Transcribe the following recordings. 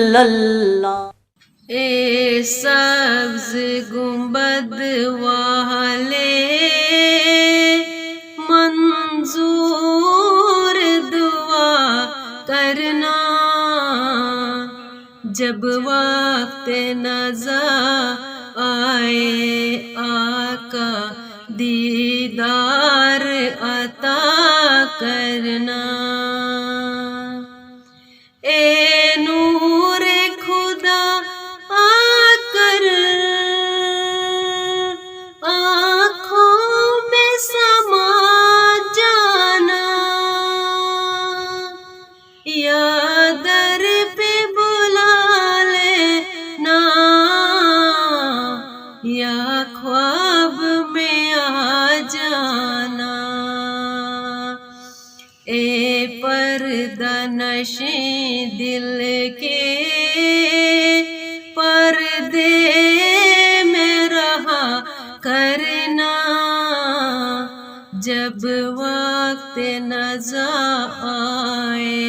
اللہ اے سبز گنبد والے منظور دعا کرنا، جب وقت نزا آئے آقا دیدار عطا کرنا۔ اے نور خدا آ کر آنکھوں میں سما جانا، یا در پہ بلا لینا، یا خواب میں آ جانا۔ اے پردہ نشیں دل کے پردے میں رہا کرنا، جب وقت نزا آئے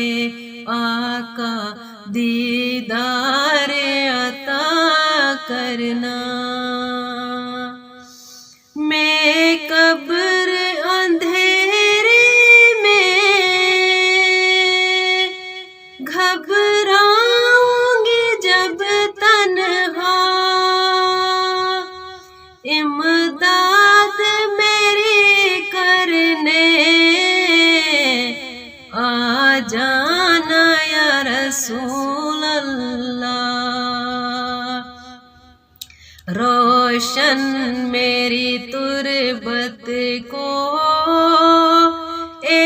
آقا دیدار عطا کرنا۔ میں قبر اندھیرے میں گھبراؤں گی جب تنہا، امداد میری کرنے آ جانا یا رسول اللہ۔ روشن میری تربت کو اے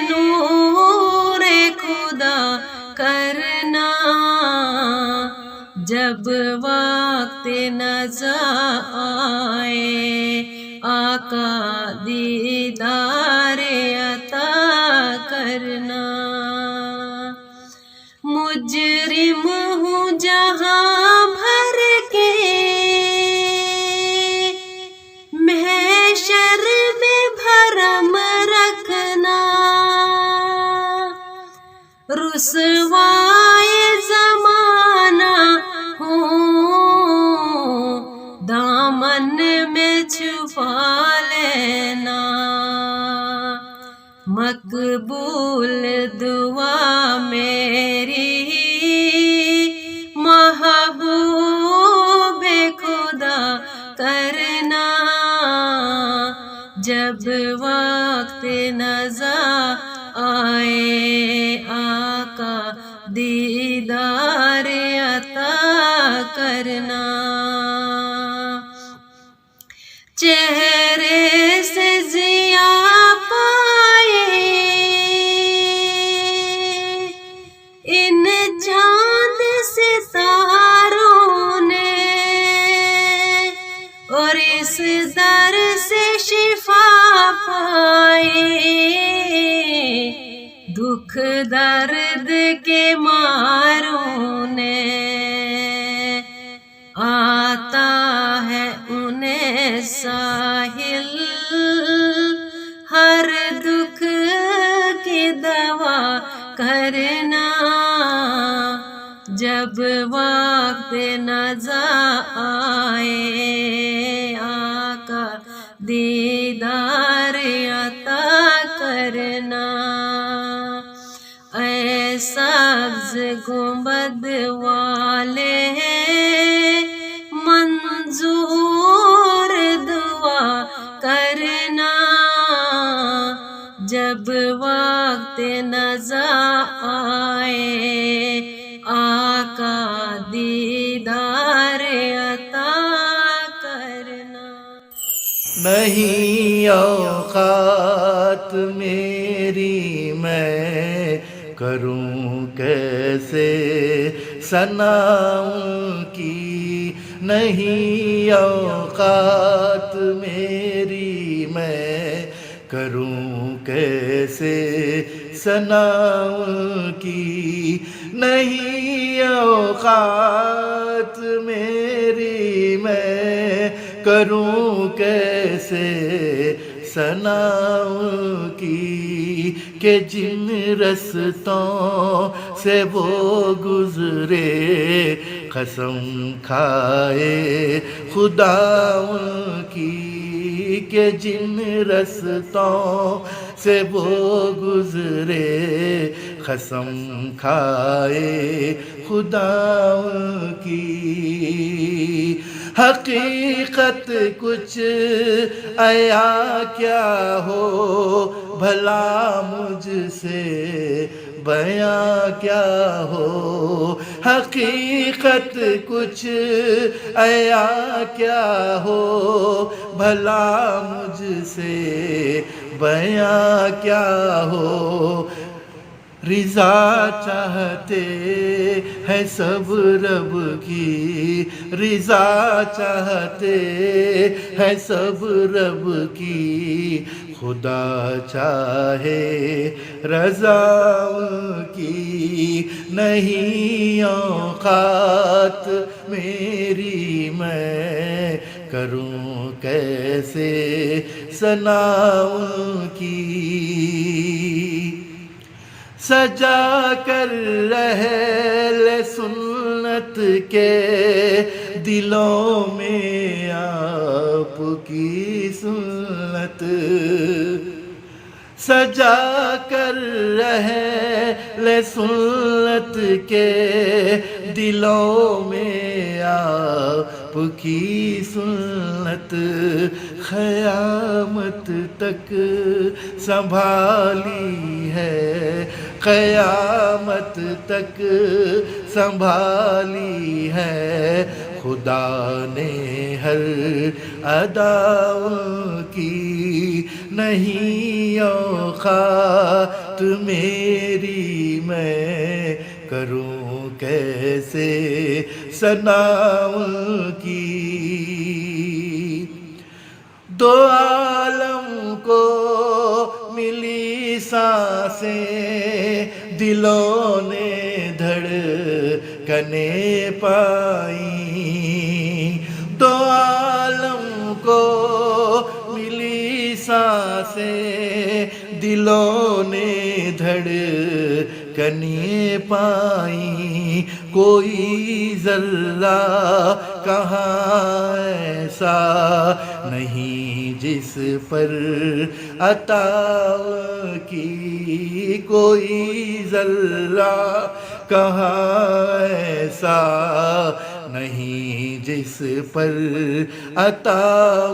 نور خدا کرنا، جب وقت نزا آئے آقا دیدار عطا کرنا۔ مجرم ہوں جہاں بھر کے محشر میں بھرم رکھنا، رسوائے زمانہ ہوں دامن میں چھپا لینا، مقبول دعا میری محبوب خدا کرنا، جب وقت نزا آئے آقا دیدار عطا کرنا۔ چہرے سے ضیا پائے ان چاند ستاروں نے، اور اس در سے شفا پائی دکھ درد کے ماروں نے۔ آتا ہے انہیں ساحل ہر دکھ کی دوا کرنا، جب وقت نزا آئے آقا دیدار عطا کرنا۔ اے سبز گنبد والے منظور دعا کرنا، جب وقت نزا آئے آقا دیدار عطا کرنا۔ نہیں اوقات میری میں کروں کیسے ثنا ان کی، نہیں اوقات میری میں کروں کیسے ثنا ان کی، نہیں اوقات میری میں کروں کیسے ثناؤں کی کہ جن رستوں سے وہ گزرے قسم کھائے خداؤں کی کہ جن رستوں سے وہ گزرے قسم کھائے خداؤں کی حقیقت کچھ عیا کیا ہو بھلا مجھ سے بیاں کیا ہو حقیقت کچھ عیا کیا ہو بھلا مجھ سے بیاں کیا ہو رضا چاہتے ہیں سب رب کی رضا چاہتے ہیں سب رب کی خدا چاہے رضا کی نہیں اوقات میری میں کروں کیسے ثنا کی سجا کر اہل سنت کے دلوں میں آپ کی سنت سجا کر اہل سنت کے دلوں میں آپ کی سنت قیامت تک سنبھالی ہے قیامت تک سنبھالی ہے خدا نے ہر ادا کی نہیں اوقات میری میں کروں کیسے ثنا کی دو عالم کو ملی سانسیں دلوں نے دھڑکنیں پائیں دو عالم کو ملی سانسیں دلوں نے دھڑکنیں پائیں کوئی ذرہ کہاں ایسا نہیں جس پر عطا کی کوئی ذرہ کہاں ایسا نہیں جس پر عطا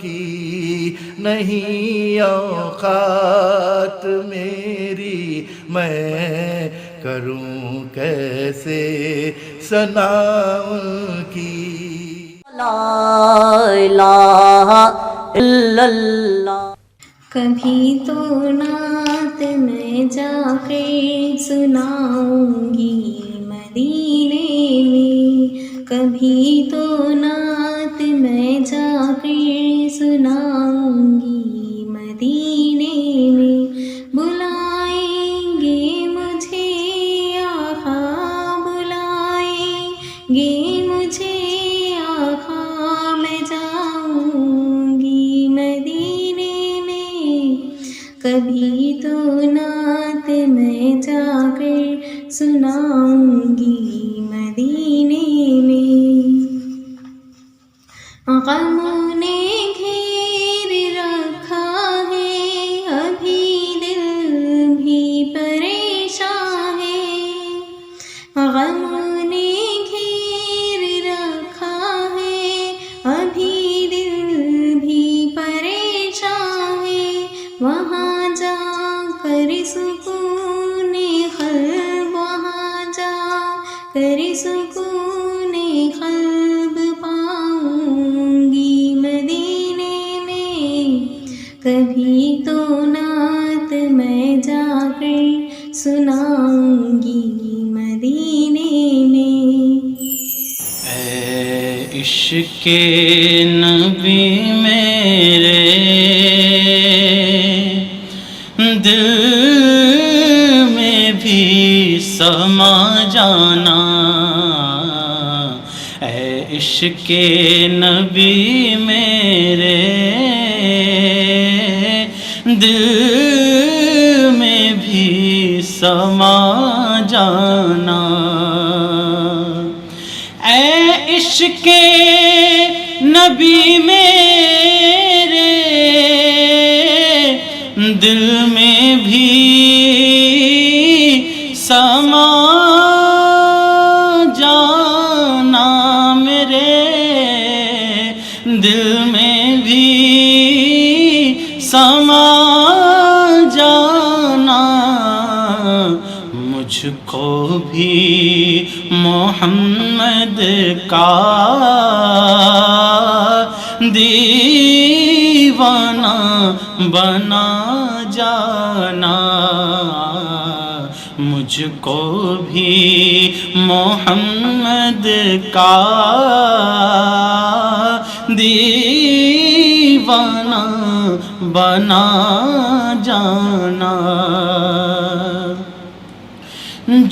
کی نہیں اوقات میری میں کروں کیسے ثنا کی لا الہ الا اللہ کبھی تو نعت میں جا کے سناؤں گی مدینے میں کبھی تو نعت میں جا کے سناؤں گی مدینے میں بلائیں گے مجھے آقا بلائیں گے مجھے آقا میں جاؤں گی مدینے میں کبھی تو نعت میں جا کر سناؤں گی مدینے میں غموں نے گھیر رکھا ہے ابھی دل بھی پریشان ہے غموں نے گھیر رکھا ہے ابھی دل بھی پریشان ہے وہاں جا کر سکون قلب وہاں جا کر سکون قلب پاؤں گی مدینے میں کبھی تو نعت میں جا کر سناؤں گی مدینے میں اے عشق نبی میرے دل میں بھی سما جانا اے عشق نبی میرے دل میں بھی سما جانا، اے عشق نبی میرے دل میں بھی سما جانا، میرے دل میں بھی سما جانا، مجھ کو بھی محمد کا دیوانہ بنا جانا، مجھ کو بھی محمد کا دیوانہ بنا جانا،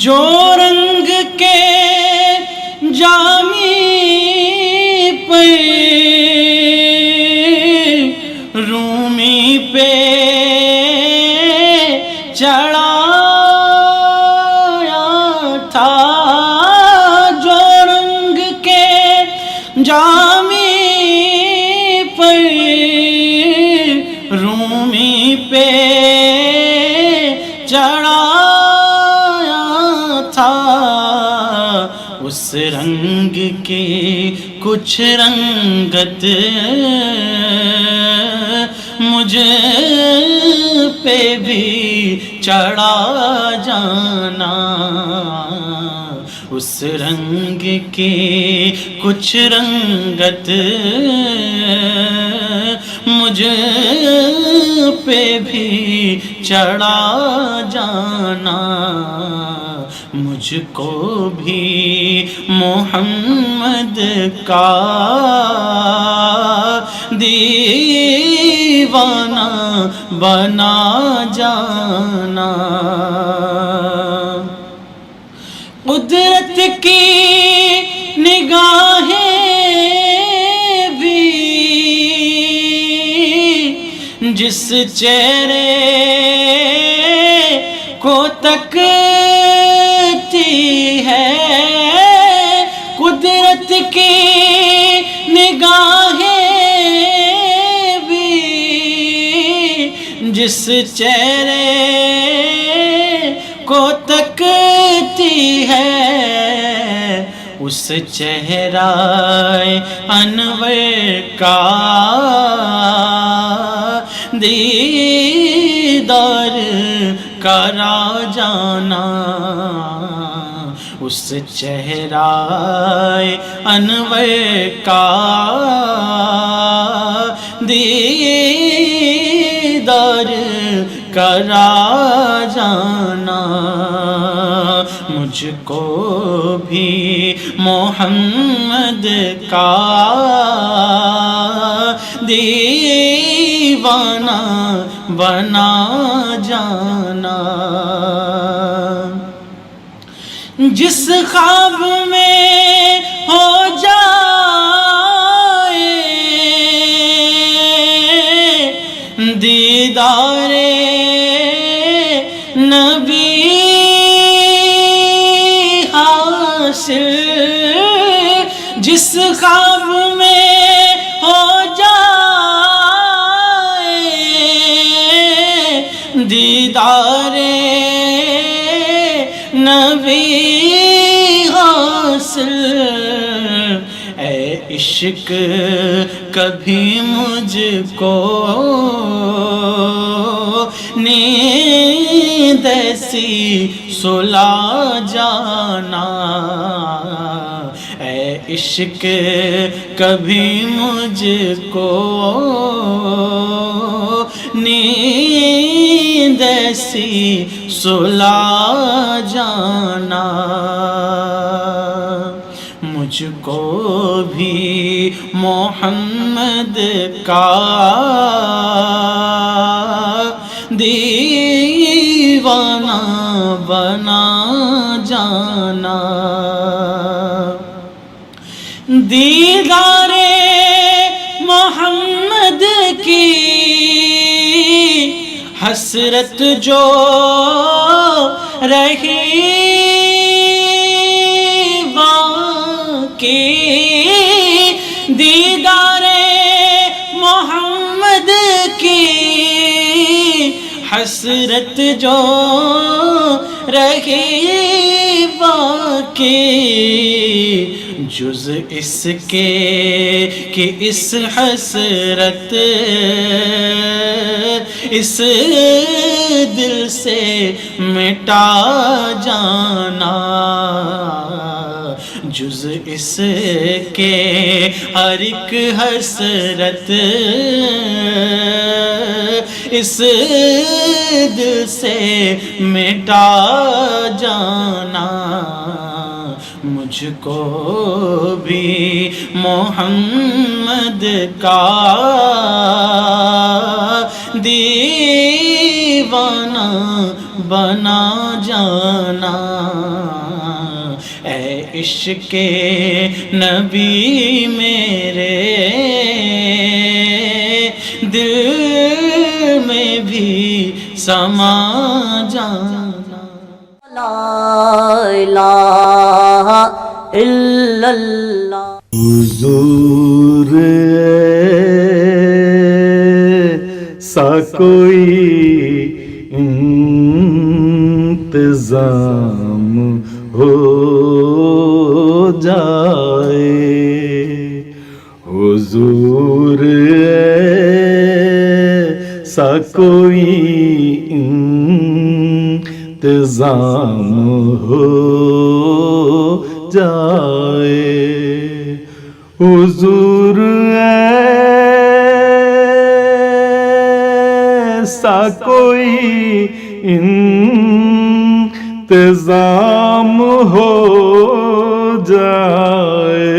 جو رنگ کے جامی پہ رومی پہ چڑھایا تھا، جو رنگ کے جامی پہ رومی پہ چڑھایا تھا، اس رنگ کے کچھ رنگت مجھے پہ بھی چڑھا جانا، اس رنگ کے کچھ رنگت مجھے پہ بھی چڑھا جانا، مجھ کو بھی محمد کا دیوانہ بنا جانا، قدرت کی نگاہیں بھی جس چہرے کو تکتی ہے، قدرت کی نگاہیں بھی جس چہرے کو تکتی ہے، اس چہرہ انور کا دیدار کرا جانا، اس چہرہ انور کا دیدار کرا جانا، مجھ کو بھی محمد کا دیوانہ بنا جانا، جس خواب میں ہو جائے دیدار نبی حاصل، جس خواب میں ہو جائے دیدار نبی حاصل، اے عشق کبھی مجھ کو نیند ایسی سلا جانا، اے عشق کبھی مجھ کو نیند ایسی سلا جانا، مجھ کو بھی محمد کا دیوانہ بنا جانا، دیدار محمد کی حسرت جو رہی واقعی دیدار محمد کی، حسرت جو رہی باقی جز اس کے کہ اس حسرت اس دل سے مٹا جانا، جز اس کے ہر ایک حسرت اس دل سے مٹا جانا، مجھ کو بھی محمد کا دیوانہ بنا جانا، اے عشق نبی میرے دل میں بھی سما جانا۔ لا الہ الا اللہ۔ حضور ایسا کوئی انتظام ہو جائے، حضور ایسا کوئی انتظام ہو جائے، حضور ایسا کوئی انتظام ہو جائے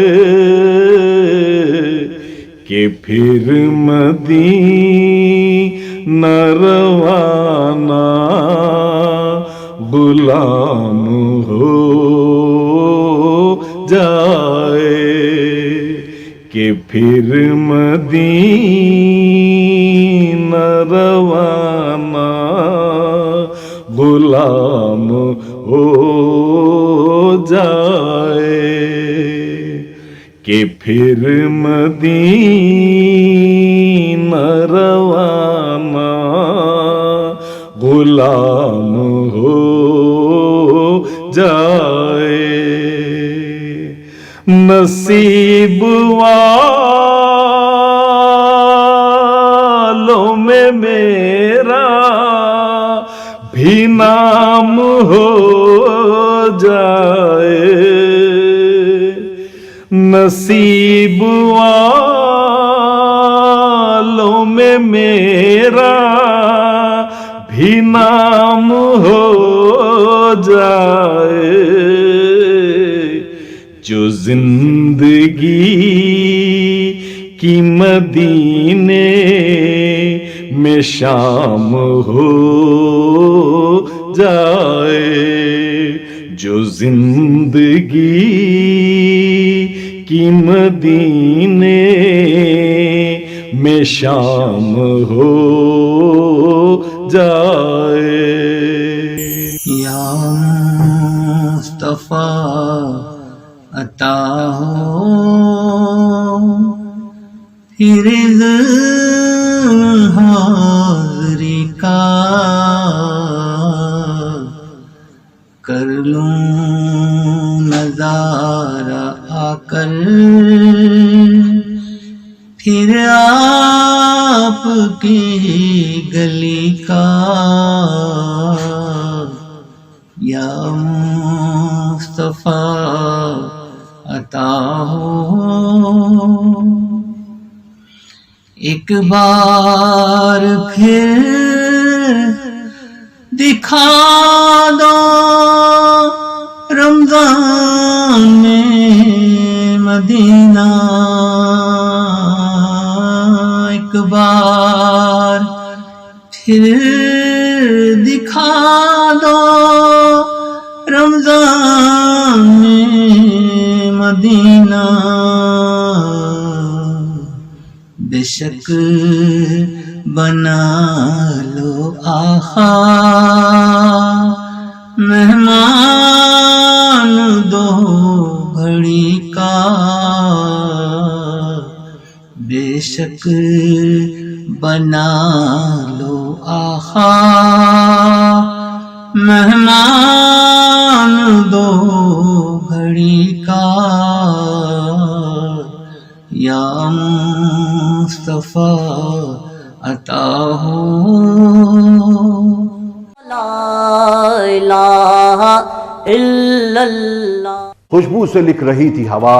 کہ پھر مدینہ روانہ غلام ہو جائے، کہ پھر مدینہ روانہ غلام ہو جائے، کہ پھر مدینہ روانہ غلام ہو جائے۔ نصیب والوں میں میرا بھی نام ہو جائے، نصیب والوں میں میرا بھی نام ہو جائے، جو زندگی کی مدینے میں شام ہو جائے، جو زندگی کی مدینے میں شام ہو جائے۔ یا مصطفیٰ عطا ہو پھر حاضری کا، کر لوں نظارہ آ کر پھر آپ کی گلی کا، یا مصطفیٰ عطا ہو ایک بار پھر دکھا دو رمضان میں مدینہ، ایک بار پھر دکھا دو رمضان میں مدینہ، بے شک بنا لو آقا مہمان دو گھڑی کا بے شک بنا لو آقا مہمان دو گھڑی کا یا مصطفیٰ عطا ہو لا الہ الا اللہ. خوشبو سے لکھ رہی تھی ہوا